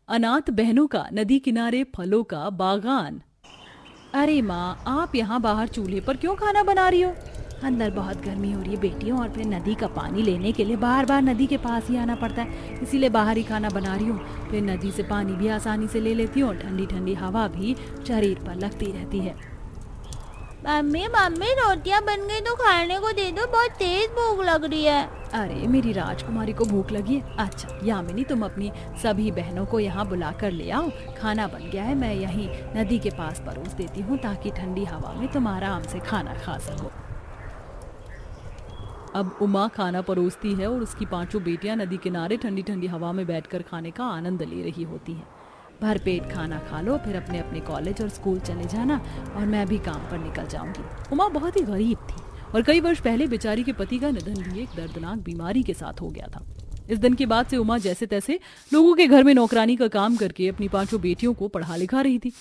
अनाथ बहनों का नदी किनारे फलों का बागान। अरे माँ, आप यहाँ बाहर चूल्हे पर क्यों खाना बना रही हो? अंदर बहुत गर्मी हो रही है बेटियों, और फिर नदी का पानी लेने के लिए बार बार नदी के पास ही आना पड़ता है, इसीलिए बाहर ही खाना बना रही हूँ। फिर नदी से पानी भी आसानी से ले लेती हूँ और ठंडी ठंडी हवा भी शरीर पर लगती रहती है। मम्मी मम्मी रोटियां बन गई तो खाने को दे दो, बहुत तेज भूख लग रही है। अरे मेरी राजकुमारी को भूख लगी है? अच्छा यामिनी, तुम अपनी सभी बहनों को यहाँ बुला कर ले आओ, खाना बन गया है, मैं यहीं नदी के पास परोस देती हूँ ताकि ठंडी हवा में तुम आराम से खाना खा सको। अब उमा खाना परोसती है और उसकी पांचों बेटियां नदी किनारे ठंडी ठंडी हवा में बैठकर खाने का आनंद ले रही होती हैं। भरपेट खाना खा लो, फिर अपने अपने कॉलेज और स्कूल चले जाना और मैं भी काम पर निकल जाऊंगी। उमा बहुत ही गरीब थी और कई वर्ष पहले बेचारी के पति का निधन भी एक दर्दनाक बीमारी के साथ हो गया था। इस दिन के बाद से उमा जैसे तैसे लोगों के घर में नौकरानी का काम करके अपनी पांचों बेटियों को पढ़ा लिखा रही थी।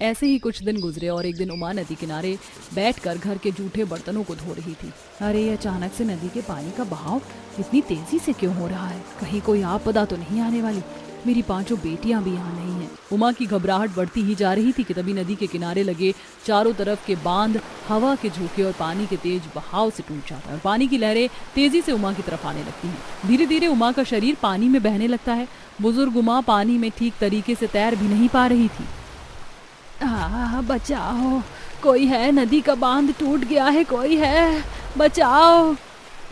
ऐसे ही कुछ दिन गुजरे और एक दिन उमा नदी किनारे बैठकर घर के जूठे बर्तनों को धो रही थी। अरे अचानक से नदी के पानी का बहाव इतनी तेजी से क्यों हो रहा है? कहीं कोई आपदा तो नहीं आने वाली? मेरी पांचों बेटियां भी यहाँ नहीं हैं। उमा की घबराहट बढ़ती ही जा रही थी कि तभी नदी के किनारे लगे चारों तरफ के बांध हवा के झोंके और पानी के तेज बहाव से टूट जाता है और पानी की लहरें तेजी से उमा की तरफ आने लगती हैं। धीरे धीरे उमा का शरीर पानी में बहने लगता है। बुजुर्ग उमा पानी में ठीक तरीके से तैर भी नहीं पा रही थी। बचाओ, कोई है? नदी का बांध टूट गया है, कोई है? बचाओ।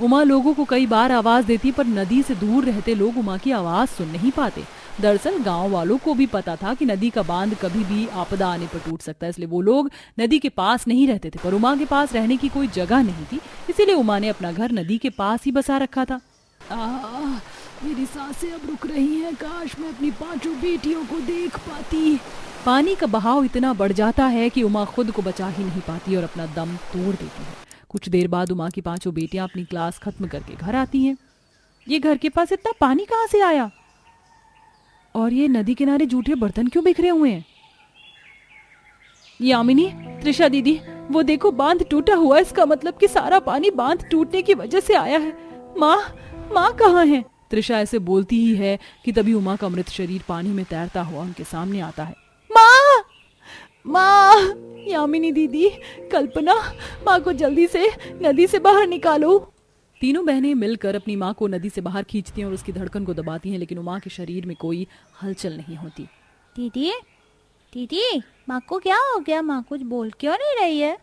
उमा लोगों को कई बार आवाज देती, पर नदी से दूर रहते लोग उमा की आवाज सुन नहीं पाते। दरअसल गांव वालों को भी पता था कि नदी का बांध कभी भी आपदा आने पर टूट सकता है, इसलिए वो लोग नदी के पास नहीं रहते थे। पर उमा के पास रहने की कोई जगह नहीं थी, इसीलिए उमा ने अपना घर नदी के पास ही बसा रखा था। मेरी सांसें अब रुक रही हैं, काश मैं अपनी पांचों बेटियों को देख पाती। पानी का बहाव इतना बढ़ जाता है कि उमा खुद को बचा ही नहीं पाती और अपना दम तोड़ देती है। कुछ देर बाद उमा की पांचों बेटियां अपनी क्लास खत्म करके घर आती हैं। ये घर के पास इतना पानी कहाँ से आया? और ये नदी किनारे जूठे बर्तन क्यों बिखरे हुए हैं? यामिनी, त्रिशा दीदी, वो देखो बांध टूटा हुआ है, इसका मतलब कि सारा पानी बांध टूटने की वजह से आया है। माँ कहाँ है? त्रिशा ऐसे बोलती ही है कि तभी उमा का मृत शरीर पानी में तैरता हुआ उनके सामने आता है। माँ! यामिनी दीदी, कल्पना, माँ को जल्दी से नदी से बाहर निकालो। तीनों बहनें मिलकर अपनी माँ को नदी से बाहर खींचती हैं और उसकी धड़कन को दबाती हैं, लेकिन उमा के शरीर में कोई हलचल नहीं होती। दीदी दीदी, माँ को क्या हो गया? माँ कुछ बोल क्यों नहीं रही है?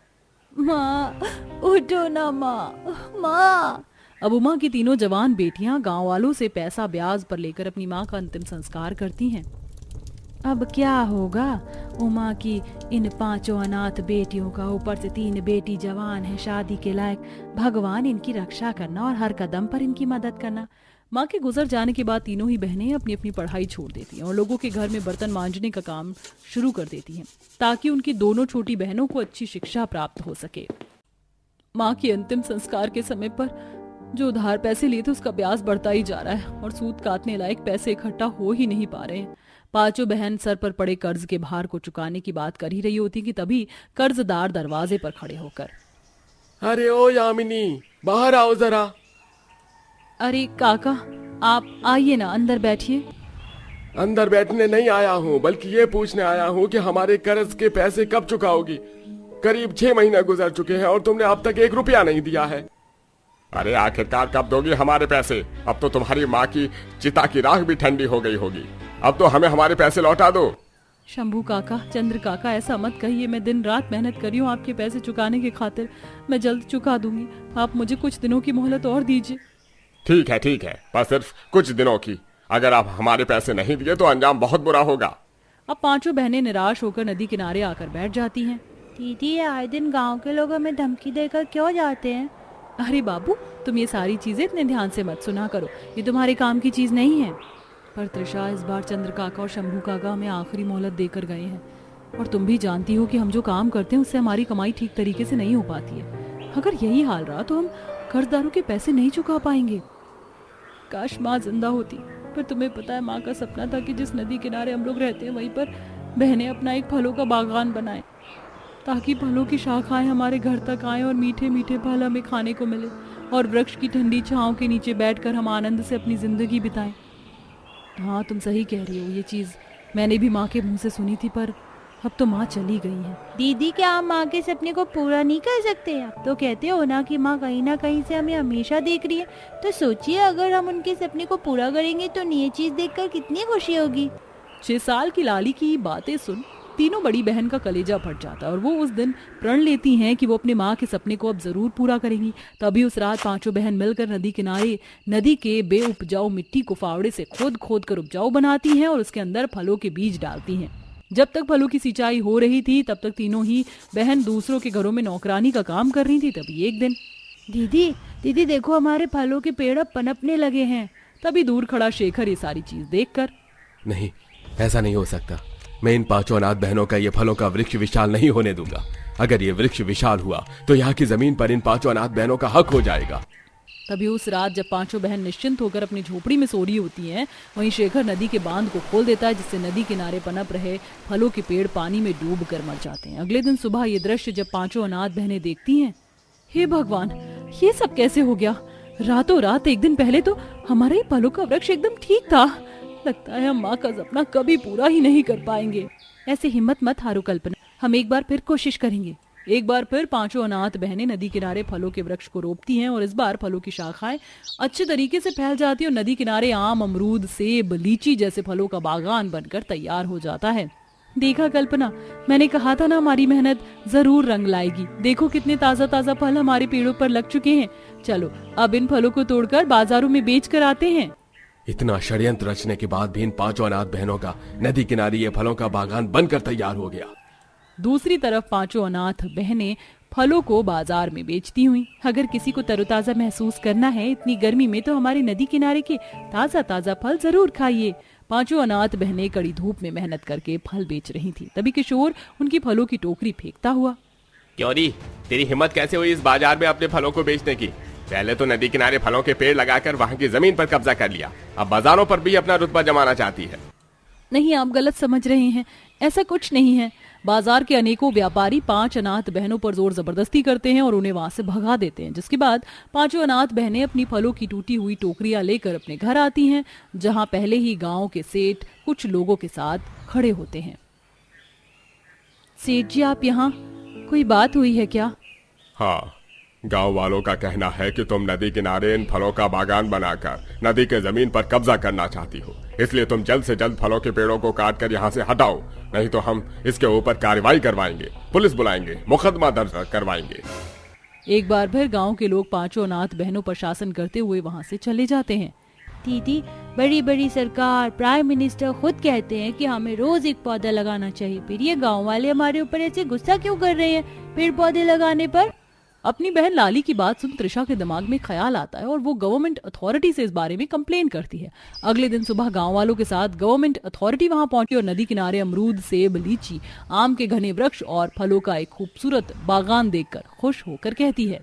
माँ उठो ना माँ। अब उमा की तीनों जवान बेटियां गांव वालों से पैसा ब्याज पर लेकर अपनी माँ का अंतिम संस्कार करती हैं। अब क्या होगा? उमा की इन पांचों अनाथ बेटियों का, ऊपर से 3 बेटी जवान है, शादी के लायक। भगवान इनकी रक्षा करना और हर कदम पर इनकी मदद करना। माँ के गुजर जाने के बाद तीनों ही बहनें अपनी अपनी पढ़ाई छोड़ देती हैं और लोगों के घर में बर्तन मांजने का काम शुरू कर देती हैं, ताकि उनकी दोनों छोटी बहनों को अच्छी शिक्षा प्राप्त हो सके। माँ के अंतिम संस्कार के समय पर जो उधार पैसे लिए थे उसका ब्याज बढ़ता ही जा रहा है और सूद काटने लायक पैसे इकट्ठा हो ही नहीं पा रहे हैं। पांचों बहन सर पर पड़े कर्ज के भार को चुकाने की बात कर ही रही होती कि तभी कर्जदार दरवाजे पर खड़े होकर, अरे ओ यामिनी, बाहर आओ जरा। अरे काका, आप आइए ना, अंदर बैठिए। अंदर बैठने नहीं आया हूँ, बल्कि ये पूछने आया हूँ कि हमारे कर्ज के पैसे कब चुकाओगी? करीब 6 महीने गुजर चुके हैं और तुमने अब तक 1 रुपया नहीं दिया है। अरे आखिरकार कब दोगी हमारे पैसे? अब तो तुम्हारी माँ की चिता की राख भी ठंडी हो गई होगी। अब तो हमें हमारे पैसे लौटा दो। शंभू काका, चंद्र काका, ऐसा मत कहिए। मैं दिन रात मेहनत कर रही हूँ आपके पैसे चुकाने की खातिर। मैं जल्द चुका दूंगी, आप मुझे कुछ दिनों की मोहलत और दीजिए। ठीक है, पर सिर्फ कुछ दिनों की। अगर आप हमारे पैसे नहीं दिए तो अंजाम बहुत बुरा होगा। अब पांचों बहनें निराश होकर नदी किनारे आकर बैठ जाती हैं। दीदी, आए दिन गांव के लोग हमें धमकी देकर क्यों जाते हैं? अरे बाबू, तुम ये सारी चीजें इतने ध्यान से मत सुना करो, ये तुम्हारे काम की चीज नहीं है। पर त्रिशा, इस बार चंद्र काका और शंभू काका हमें आखिरी मोहलत देकर गए हैं और तुम भी जानती हो कि हम जो काम करते हैं उससे हमारी कमाई ठीक तरीके से नहीं हो पाती है। अगर यही हाल रहा तो हम कर्जदारों के पैसे नहीं चुका पाएंगे। काश माँ जिंदा होती, पर तुम्हें पता है माँ का सपना था कि जिस नदी किनारे हम लोग रहते हैं वहीं पर बहनें अपना एक फलों का बागान बनाएं, ताकि फलों की शाखाएं हमारे घर तक आएं और मीठे मीठे फल हमें खाने को मिले और वृक्ष की ठंडी छांव के नीचे बैठकर हम आनंद से अपनी जिंदगी बिताएं। हाँ, तुम सही कह रही हो, ये चीज़ मैंने भी माँ के मुंह से सुनी थी, पर अब तो माँ चली गई है। दीदी, क्या हम माँ के सपने को पूरा नहीं कर सकते? आप तो कहते हो ना कि माँ कहीं ना कहीं से हमें हमेशा देख रही है। तो सोचिए, अगर हम उनके सपने को पूरा करेंगे तो ये चीज देखकर कितनी खुशी होगी। 6 साल की लाली की बातें सुन तीनों बड़ी बहन का कलेजा फट जाता है और वो उस दिन प्रण लेती हैं कि वो अपनी माँ के सपने को अब जरूर पूरा करेंगी। तभी उस रात पांचों बहन मिलकर नदी किनारे नदी के बेउपजाऊ मिट्टी को फावड़े से खोद खोद कर उपजाऊ बनाती हैं और उसके अंदर फलों के बीज डालती हैं। जब तक फलों की सिंचाई हो रही थी तब तक तीनों ही बहन दूसरों के घरों में नौकरानी का काम कर रही थी। तभी एक दिन, दीदी दीदी देखो, हमारे फलों के पेड़ अब पनपने लगे हैं। तभी दूर खड़ा शेखर ये सारी चीज देखकर, नहीं, ऐसा नहीं हो सकता। मैं इन 5 अनाथ बहनों का ये फलों का वृक्ष विशाल नहीं होने दूंगा। अगर ये वृक्ष विशाल हुआ तो यहाँ की जमीन पर इन 5 अनाथ बहनों का हक हो जाएगा। तभी उस रात जब पांचों बहन निश्चिंत होकर अपनी झोपड़ी में सो रही होती हैं, वहीं शेखर नदी के बांध को खोल देता है, जिससे नदी किनारे पनप रहे फलों के पेड़ पानी में डूब कर मर जाते हैं। अगले दिन सुबह ये दृश्य जब पांचों अनाथ बहनें देखती हैं, हे भगवान, ये सब कैसे हो गया? रातों रात एक दिन पहले तो हमारा ये फलों का वृक्ष एकदम ठीक था। लगता है हम माँ का सपना कभी पूरा ही नहीं कर पाएंगे। ऐसे हिम्मत मत हारो कल्पना, हम एक बार फिर कोशिश करेंगे। एक बार फिर पांचों अनाथ बहनें नदी किनारे फलों के वृक्ष को रोपती हैं और इस बार फलों की शाखाएं अच्छे तरीके से फैल जाती है और नदी किनारे आम, अमरूद, सेब, लीची जैसे फलों का बागान बनकर तैयार हो जाता है। देखा कल्पना, मैंने कहा था ना हमारी मेहनत जरूर रंग लाएगी। देखो कितने ताजा ताजा फल हमारे पेड़ों पर लग चुके हैं। चलो अब इन फलों को तोड़कर बाजारों में बेच कर आते हैं। इतना षड्यंत्र रचने के बाद भी इन 5 अनाथ बहनों का नदी किनारे ये फलों का बागान बनकर तैयार हो गया। दूसरी तरफ पांचों अनाथ बहनें फलों को बाजार में बेचती हुई, अगर किसी को तरोताजा महसूस करना है इतनी गर्मी में तो हमारे नदी किनारे के ताजा ताजा फल जरूर खाइए। पांचों अनाथ बहनें कड़ी धूप में मेहनत करके फल बेच रही थी। तभी किशोर उनकी फलों की टोकरी फेंकता हुआ, क्यों री, तेरी हिम्मत कैसे हुई इस बाजार में अपने फलों को बेचने की? पहले तो नदी किनारे फलों के पेड़ लगाकर वहाँ की जमीन पर कब्जा कर लिया, अब बाजारों पर भी अपना रुतबा जमाना चाहती है। नहीं, आप गलत समझ रहे हैं, ऐसा कुछ नहीं है। बाजार के अनेकों व्यापारी 5 अनाथ बहनों पर जोर जबरदस्ती करते हैं और उन्हें वहां से भगा देते हैं, जिसके बाद पांचों अनाथ बहनें अपनी फलों की टूटी हुई टोकरियां लेकर अपने घर आती हैं, जहां पहले ही गांव के सेठ कुछ लोगों के साथ खड़े होते हैं। सेठ जी, आप यहाँ, कोई बात हुई है क्या? हाँ, गांव वालों का कहना है कि तुम नदी किनारे इन फलों का बागान बनाकर नदी के जमीन पर कब्जा करना चाहती हो, इसलिए तुम जल्द से जल्द फलों के पेड़ों को काट कर यहाँ से हटाओ, नहीं तो हम इसके ऊपर कार्रवाई करवाएंगे, पुलिस बुलाएंगे, मुकदमा दर्ज करवाएंगे। एक बार फिर गांव के लोग पांचों अनाथ बहनों पर शासन करते हुए वहां से चले जाते हैं। दीदी, बड़ी बड़ी सरकार, प्राइम मिनिस्टर खुद कहते हैं कि हमें रोज एक पौधा लगाना चाहिए, फिर ये गाँव वाले हमारे ऊपर ऐसे गुस्सा क्यों कर रहे हैं पेड़ पौधे लगाने पर? अपनी बहन लाली की बात सुन त्रिशा के दिमाग में ख्याल आता है और वो गवर्नमेंट अथॉरिटी से इस बारे में कंप्लेन करती है। अगले दिन सुबह गांव वालों के साथ गवर्नमेंट अथॉरिटी वहां पहुंची और नदी किनारे अमरूद, सेब, लीची, आम के घने वृक्ष और फलों का एक खूबसूरत बागान देखकर खुश होकर कहती है,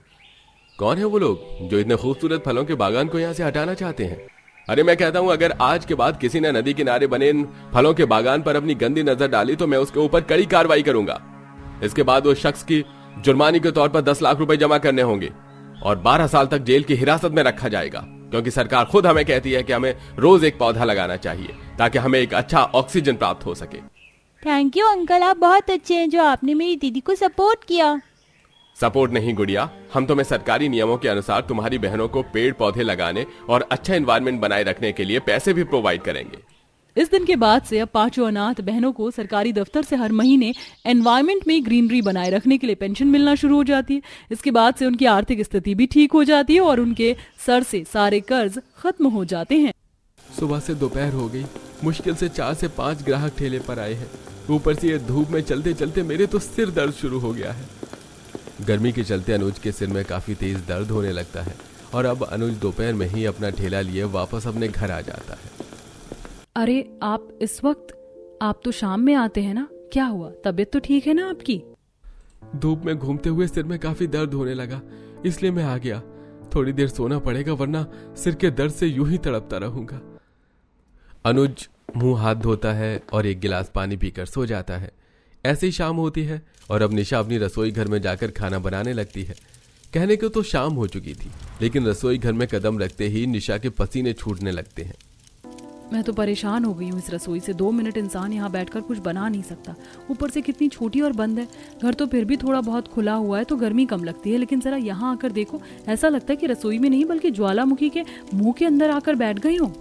कौन है वो लोग जो इतने खूबसूरत फलों के बागान को यहाँ से हटाना चाहते हैं? अरे मैं कहता हूँ, अगर आज के बाद किसी ने नदी किनारे बने इन फलों के बागान पर अपनी गंदी नजर डाली तो मैं उसके ऊपर कड़ी कार्रवाई करूंगा। इसके बाद उस शख्स की जुर्माने के तौर पर 10 लाख रुपए जमा करने होंगे और 12 साल तक जेल की हिरासत में रखा जाएगा, क्योंकि सरकार खुद हमें कहती है कि हमें रोज एक पौधा लगाना चाहिए ताकि हमें एक अच्छा ऑक्सीजन प्राप्त हो सके। थैंक यू अंकल, आप बहुत अच्छे हैं जो आपने मेरी दीदी को सपोर्ट किया। सपोर्ट नहीं गुड़िया, हम तुम्हें सरकारी नियमों के अनुसार तुम्हारी बहनों को पेड़ पौधे लगाने और अच्छा एनवायरनमेंट बनाए रखने के लिए पैसे भी प्रोवाइड करेंगे। इस दिन के बाद से अब पांचों अनाथ बहनों को सरकारी दफ्तर से हर महीने एनवायरनमेंट में ग्रीनरी बनाए रखने के लिए पेंशन मिलना शुरू हो जाती है। इसके बाद से उनकी आर्थिक स्थिति भी ठीक हो जाती है और उनके सर से सारे कर्ज खत्म हो जाते हैं। सुबह से दोपहर हो गई, मुश्किल से 4 से 5 ग्राहक ठेले पर आए हैं। ऊपर से ये धूप में चलते चलते मेरे तो सिर दर्द शुरू हो गया है। गर्मी के चलते अनुज के सिर में काफी तेज दर्द होने लगता है और अब अनुज दोपहर में ही अपना ठेला लिए वापस अपने घर आ जाता है। अरे आप इस वक्त, आप तो शाम में आते हैं ना, क्या हुआ? तबीयत तो ठीक है ना आपकी? धूप में घूमते हुए सिर में काफी दर्द होने लगा, इसलिए मैं आ गया। थोड़ी देर सोना पड़ेगा वरना सिर के दर्द से यूं ही तड़पता रहूंगा। अनुज मुंह हाथ धोता है और एक गिलास पानी पीकर सो जाता है। ऐसे ही शाम होती है और अब निशा अपनी रसोई घर में जाकर खाना बनाने लगती है। कहने को तो शाम हो चुकी थी, लेकिन रसोई घर में कदम रखते ही निशा के पसीने छूटने लगते हैं। मैं तो परेशान हो गई हूँ इस रसोई से। 2 मिनट इंसान यहाँ बैठकर कुछ बना नहीं सकता। ऊपर से कितनी छोटी और बंद है। घर तो फिर भी थोड़ा बहुत खुला हुआ है तो गर्मी कम लगती है, लेकिन जरा यहाँ आकर देखो, ऐसा लगता है कि रसोई में नहीं बल्कि ज्वालामुखी के मुंह के अंदर आकर बैठ गई हूँ।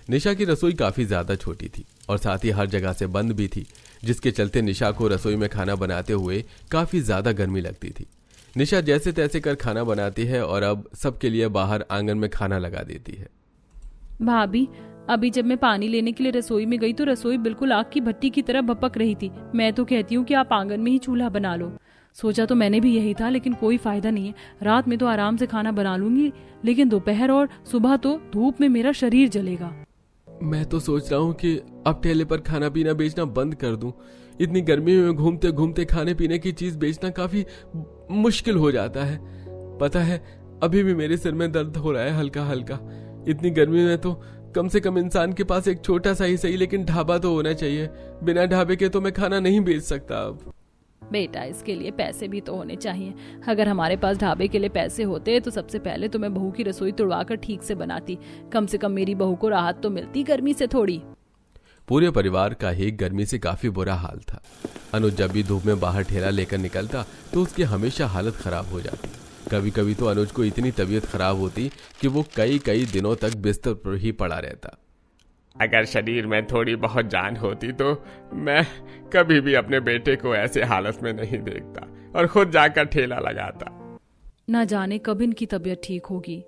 निशा की रसोई काफी ज्यादा छोटी थी और साथ ही हर जगह से बंद भी थी, जिसके चलते निशा को रसोई में खाना बनाते हुए काफी ज्यादा गर्मी लगती थी। निशा जैसे तैसे कर खाना बनाती है और अब सबके लिए बाहर आंगन में खाना लगा देती है। भाभी, अभी जब मैं पानी लेने के लिए रसोई में गई तो रसोई बिल्कुल आग की भट्टी की तरह भपक रही थी। मैं तो कहती हूँ कि आप आंगन में ही चूल्हा बना लो। सोचा तो मैंने भी यही था, लेकिन कोई फायदा नहीं है। रात में तो आराम से खाना बना लूंगी, लेकिन दोपहर और सुबह तो धूप में मेरा शरीर जलेगा। मैं तो सोच रहा हूँ कि अब ठेले पर खाना पीना बेचना बंद कर दूं। इतनी गर्मी में घूमते घूमते खाने पीने की चीज बेचना काफी मुश्किल हो जाता है। पता है, अभी भी मेरे सिर में दर्द हो रहा है हल्का हल्का। इतनी गर्मी में तो कम से कम इंसान के पास एक छोटा सा ही सही लेकिन ढाबा तो होना चाहिए। बिना ढाबे के तो मैं खाना नहीं बेच सकता अब। बेटा, इसके लिए पैसे भी तो होने चाहिए। अगर हमारे पास ढाबे के लिए पैसे होते तो सबसे पहले तो मैं बहू की रसोई तुड़वाकर ठीक से बनाती। कम से कम मेरी बहू को राहत तो मिलती गर्मी से थोड़ी। पूरे परिवार का ही गर्मी से काफी बुरा हाल था। अनुज जब भी धूप में बाहर ठेला लेकर निकलता तो उसकी हमेशा हालत खराब हो जाती। कभी कभी तो अनुज को इतनी तबीयत खराब होती कि वो कई दिनों तक बिस्तर पर ही पड़ा रहता। अगर शरीर में थोड़ी बहुत जान होती तो मैं कभी भी अपने बेटे को ऐसे हालत में नहीं देखता और खुद जाकर ठेला लगाता। ना जाने कब इनकी तबीयत ठीक होगी।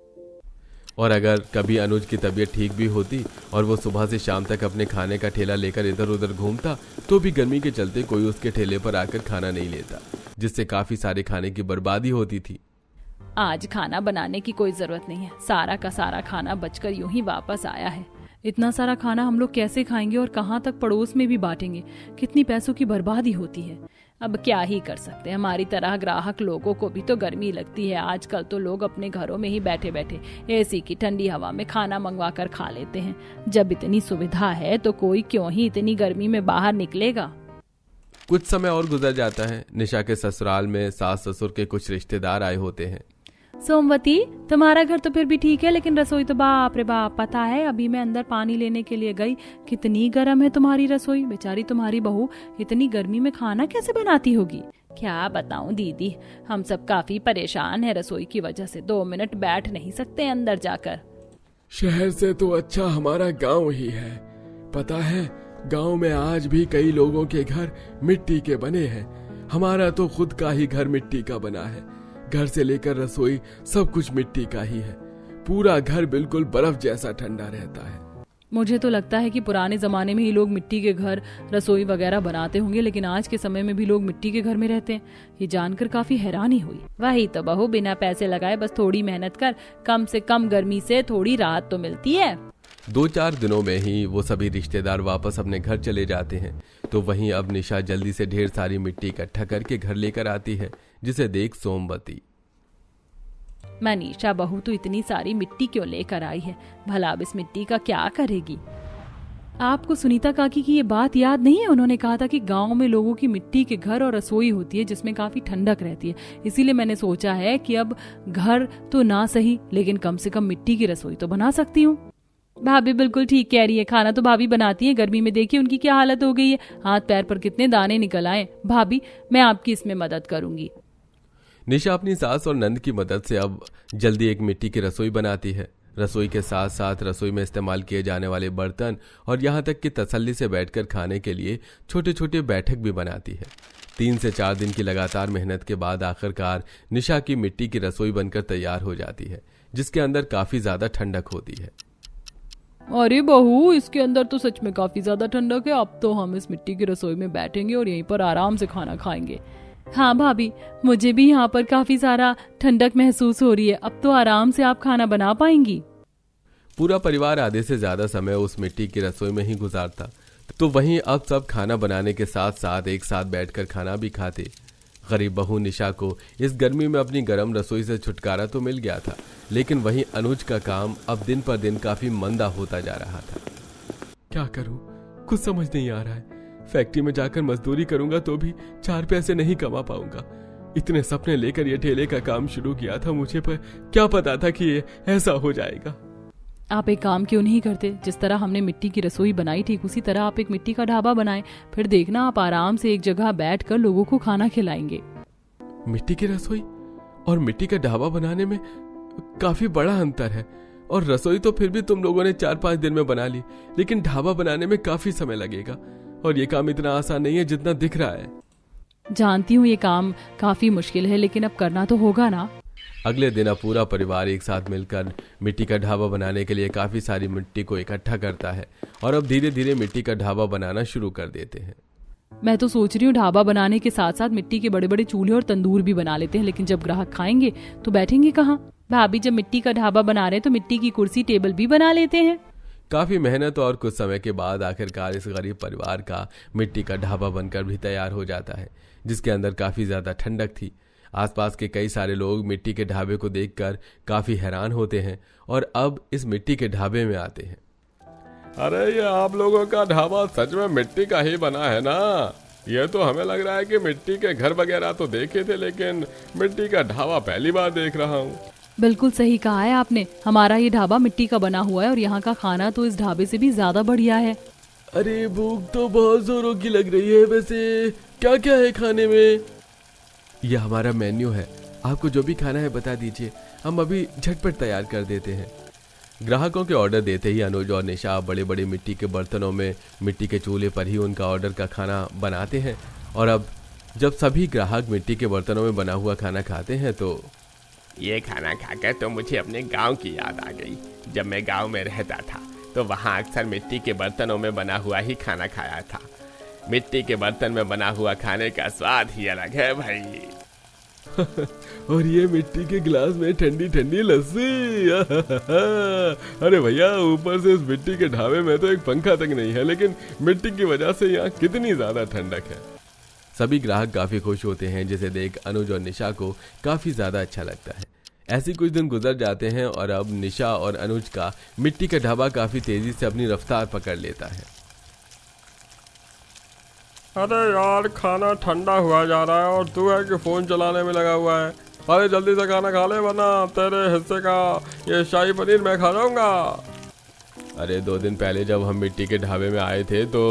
और अगर कभी अनुज की तबीयत ठीक भी होती और वो सुबह से शाम तक अपने खाने का ठेला लेकर इधर उधर घूमता तो भी गर्मी के चलते कोई उसके ठेले पर आकर खाना नहीं लेता, जिससे काफी सारे खाने की बर्बादी होती थी। आज खाना बनाने की कोई जरूरत नहीं है। सारा का सारा खाना बचकर यूं ही वापस आया है। इतना सारा खाना हम लोग कैसे खाएंगे और कहाँ तक पड़ोस में भी बांटेंगे। कितनी पैसों की बर्बादी होती है। अब क्या ही कर सकते हैं, हमारी तरह ग्राहक लोगों को भी तो गर्मी लगती है। आजकल तो लोग अपने घरों में ही बैठे बैठे एसी की ठंडी हवा में खाना मंगवा कर खा लेते हैं। जब इतनी सुविधा है तो कोई क्यों ही इतनी गर्मी में बाहर निकलेगा। कुछ समय और गुजर जाता है। निशा के ससुराल में सास ससुर के कुछ रिश्तेदार आए होते हैं। सोमवती, तुम्हारा घर तो फिर भी ठीक है, लेकिन रसोई तो बाप रे बाप। पता है, अभी मैं अंदर पानी लेने के लिए गई, कितनी गर्म है तुम्हारी रसोई। बेचारी तुम्हारी बहू इतनी गर्मी में खाना कैसे बनाती होगी। क्या बताऊं दीदी, हम सब काफी परेशान है रसोई की वजह से। 2 मिनट बैठ नहीं सकते अंदर जाकर। शहर से तो अच्छा हमारा गांव ही है। पता है, गांव में आज भी कई लोगों के घर मिट्टी के बने हैं। हमारा तो खुद का ही घर मिट्टी का बना है। घर से लेकर रसोई सब कुछ मिट्टी का ही है। पूरा घर बिल्कुल बर्फ जैसा ठंडा रहता है। मुझे तो लगता है कि पुराने जमाने में ही लोग मिट्टी के घर रसोई वगैरह बनाते होंगे, लेकिन आज के समय में भी लोग मिट्टी के घर में रहते हैं। ये जानकर काफी हैरानी हुई। वही तो बहू, बिना पैसे लगाए बस थोड़ी मेहनत कर, कम से कम गर्मी से थोड़ी राहत तो मिलती है। 2-4 दिनों में ही वो सभी रिश्तेदार वापस अपने घर चले जाते हैं। तो वहीं अब निशा जल्दी से ढेर सारी मिट्टी इकट्ठा करके घर लेकर आती है, जिसे देख सोमवती, मनीषा बहू तो इतनी सारी मिट्टी क्यों लेकर आई है, भला अब इस मिट्टी का क्या करेगी। आपको सुनीता काकी की ये बात याद नहीं है? उन्होंने कहा था कि गांव में लोगों की मिट्टी के घर और रसोई होती है जिसमें काफी ठंडक रहती है। इसीलिए मैंने सोचा है कि अब घर तो ना सही, लेकिन कम से कम मिट्टी की रसोई तो बना सकती हूँ। भाभी बिल्कुल ठीक कह रही है। खाना तो भाभी बनाती है, गर्मी में देखिए उनकी क्या हालत हो गई है। हाथ पैर पर कितने दाने निकल आए। भाभी, मैं आपकी इसमें मदद करूंगी। निशा अपनी सास और नंद की मदद से अब जल्दी एक मिट्टी की रसोई बनाती है। रसोई के साथ साथ रसोई में इस्तेमाल किए जाने वाले बर्तन और यहाँ तक कि तसल्ली से बैठकर खाने के लिए छोटे छोटे बैठक भी बनाती है। 3 से 4 दिन की लगातार मेहनत के बाद आखिरकार निशा की मिट्टी की रसोई बनकर तैयार हो जाती है, जिसके अंदर काफी ज्यादा ठंडक होती है। अरे बहू, इसके अंदर तो सच में काफी ज्यादा ठंडक है। अब तो हम इस मिट्टी की रसोई में बैठेंगे और यहीं पर आराम से खाना खाएंगे। हाँ भाभी, मुझे भी यहाँ पर काफी सारा ठंडक महसूस हो रही है। अब तो आराम से आप खाना बना पाएंगी। पूरा परिवार आधे से ज्यादा समय उस मिट्टी की रसोई में ही गुजारता। तो वहीं अब सब खाना बनाने के साथ साथ एक साथ बैठकर खाना भी खाते। गरीब बहू निशा को इस गर्मी में अपनी गर्म रसोई से छुटकारा तो मिल गया था, लेकिन वहीं अनुज का काम अब दिन पर दिन काफी मंदा होता जा रहा था। क्या करूं, कुछ समझ नहीं आ रहा है। फैक्ट्री में जाकर मजदूरी करूंगा तो भी 4 पैसे नहीं कमा पाऊंगा। इतने सपने लेकर ये ठेले का काम शुरू किया था मुझे, पर क्या पता था कि ये ऐसा हो जाएगा। आप एक काम क्यों नहीं करते? जिस तरह हमने मिट्टी की रसोई बनाई ठीक उसी तरह आप एक मिट्टी का ढाबा बनाएं। फिर देखना आप आराम से एक जगह बैठकर लोगों को खाना खिलाएंगे। मिट्टी की रसोई और मिट्टी का ढाबा बनाने में काफी बड़ा अंतर है। और रसोई तो फिर भी तुम लोगों ने 4-5 दिन में बना ली, लेकिन ढाबा बनाने में काफी समय लगेगा और ये काम इतना आसान नहीं है जितना दिख रहा है। जानती हूँ ये काम काफी मुश्किल है, लेकिन अब करना तो होगा ना। अगले दिन अब पूरा परिवार एक साथ मिलकर मिट्टी का ढाबा बनाने के लिए काफी सारी मिट्टी को इकट्ठा करता है और अब धीरे धीरे मिट्टी का ढाबा बनाना शुरू कर देते हैं। मैं तो सोच रही हूँ ढाबा बनाने के साथ साथ मिट्टी के बड़े बड़े चूल्हे और तंदूर भी बना लेते हैं, लेकिन जब ग्राहक खाएंगे तो बैठेंगे कहाँ? भाभी, जब मिट्टी का ढाबा बना रहे हैं तो मिट्टी की कुर्सी टेबल भी बना लेते हैं। काफी मेहनत और कुछ समय के बाद आखिरकार इस गरीब परिवार का मिट्टी का ढाबा बनकर भी तैयार हो जाता है, जिसके अंदर काफी ज्यादा ठंडक थी। आसपास के कई सारे लोग मिट्टी के ढाबे को देखकर काफी हैरान होते हैं और अब इस मिट्टी के ढाबे में आते हैं। अरे ये आप लोगों का ढाबा सच में मिट्टी का ही बना है ना? ये तो हमें लग रहा है कि मिट्टी के घर वगैरह तो देखे थे, लेकिन मिट्टी का ढाबा पहली बार देख रहा हूँ। बिल्कुल सही कहा है आपने, हमारा ये ढाबा मिट्टी का बना हुआ है और यहाँ का खाना तो इस ढाबे से भी ज्यादा बढ़िया है। अरे भूख तो बहुत जोरों की लग रही है। वैसे क्या क्या है खाने में? यह हमारा मेन्यू है, आपको जो भी खाना है बता दीजिए, हम अभी झटपट तैयार कर देते हैं। ग्राहकों के ऑर्डर देते ही अनुज और निशा बड़े बड़े मिट्टी के बर्तनों में मिट्टी के चूल्हे पर ही उनका ऑर्डर का खाना बनाते हैं। और अब जब सभी ग्राहक मिट्टी के बर्तनों में बना हुआ खाना खाते हैं तो ये खाना खाकर तो मुझे अपने गांव की याद आ गई। जब मैं गांव में रहता था तो वहाँ अक्सर मिट्टी के बर्तनों में बना हुआ ही खाना खाया था। मिट्टी के बर्तन में बना हुआ खाने का स्वाद ही अलग है भाई। और ये मिट्टी के गिलास में ठंडी ठंडी लस्सी। अरे भैया, ऊपर से इस मिट्टी के ढाबे में तो एक पंखा तक नहीं है, लेकिन मिट्टी की वजह से यहाँ कितनी ज्यादा ठंडक है। सभी ग्राहक काफी खुश होते हैं, जिसे देख अनुज और निशा को काफी ज्यादा अच्छा लगता है। ऐसे कुछ दिन गुजर जाते हैं और अब निशा और अनुज का मिट्टी का ढाबा काफी तेजी से अपनी रफ्तार पकड़ लेता है। अरे यार, खाना ठंडा हुआ जा रहा है और तू है कि फोन चलाने में लगा हुआ है। अरे जल्दी से खाना खा ले, वरना तेरे हिस्से का ये शाही पनीर मैं खा जाऊंगा। अरे 2 दिन पहले जब हम मिट्टी के ढाबे में आए थे तो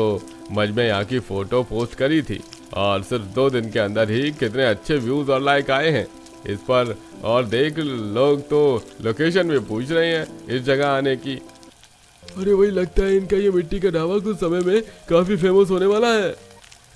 मज में यहाँ की फोटो पोस्ट करी थी और सिर्फ 2 दिन के अंदर ही कितने अच्छे व्यूज और लाइक आए हैं इस पर। और देख, लोग तो लोकेशन भी पूछ रहे हैं इस जगह आने की। अरे वही लगता है इनका ये मिट्टी का ढाबा कुछ समय में काफी फेमस होने वाला है।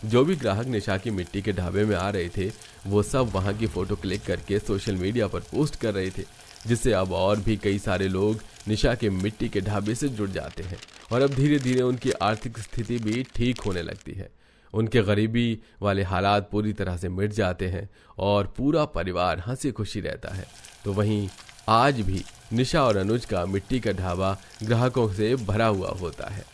जो भी ग्राहक निशा की मिट्टी के ढाबे में आ रहे थे वो सब वहां की फोटो क्लिक करके सोशल मीडिया पर पोस्ट कर रहे थे, जिससे अब और भी कई सारे लोग निशा के मिट्टी के ढाबे से जुड़ जाते हैं और अब धीरे धीरे उनकी आर्थिक स्थिति भी ठीक होने लगती है। उनके गरीबी वाले हालात पूरी तरह से मिट जाते हैं और पूरा परिवार हंसी खुशी रहता है। तो वहीं आज भी निशा और अनुज का मिट्टी का ढाबा ग्राहकों से भरा हुआ होता है।